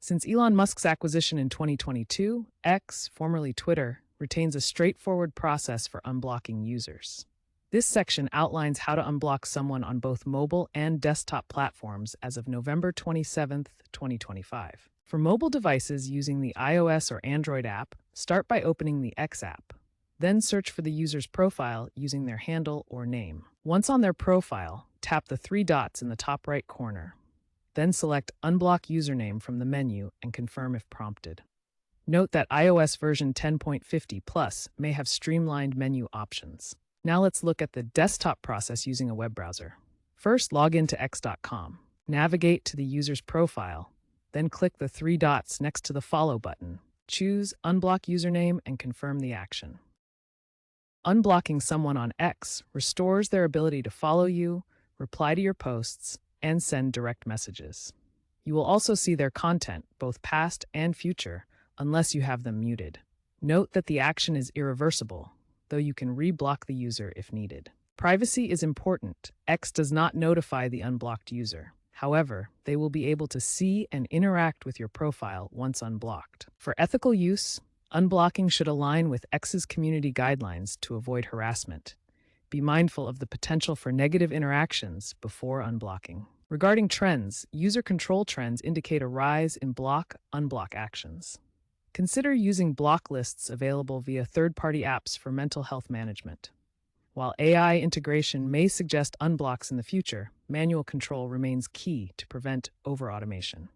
Since Elon Musk's acquisition in 2022, X, formerly Twitter, retains a straightforward process for unblocking users. This section outlines how to unblock someone on both mobile and desktop platforms as of November 27, 2025. For mobile devices using the iOS or Android app, start by opening the X app. Then search for the user's profile using their handle or name. Once on their profile, tap the three dots in the top right corner. Then select Unblock Username from the menu and confirm if prompted. Note that iOS version 10.50 Plus may have streamlined menu options. Now let's look at the desktop process using a web browser. First, log into x.com. Navigate to the user's profile, then click the three dots next to the Follow button. Choose Unblock Username and confirm the action. Unblocking someone on X restores their ability to follow you, reply to your posts, and send direct messages. You will also see their content, both past and future, unless you have them muted. Note that the action is irreversible, though you can re-block the user if needed. Privacy is important. X does not notify the unblocked user. However, they will be able to see and interact with your profile once unblocked. For ethical use, unblocking should align with X's community guidelines to avoid harassment. Be mindful of the potential for negative interactions before unblocking. Regarding trends, user control trends indicate a rise in block-unblock actions. Consider using block lists available via third-party apps for mental health management. While AI integration may suggest unblocks in the future, manual control remains key to prevent over-automation.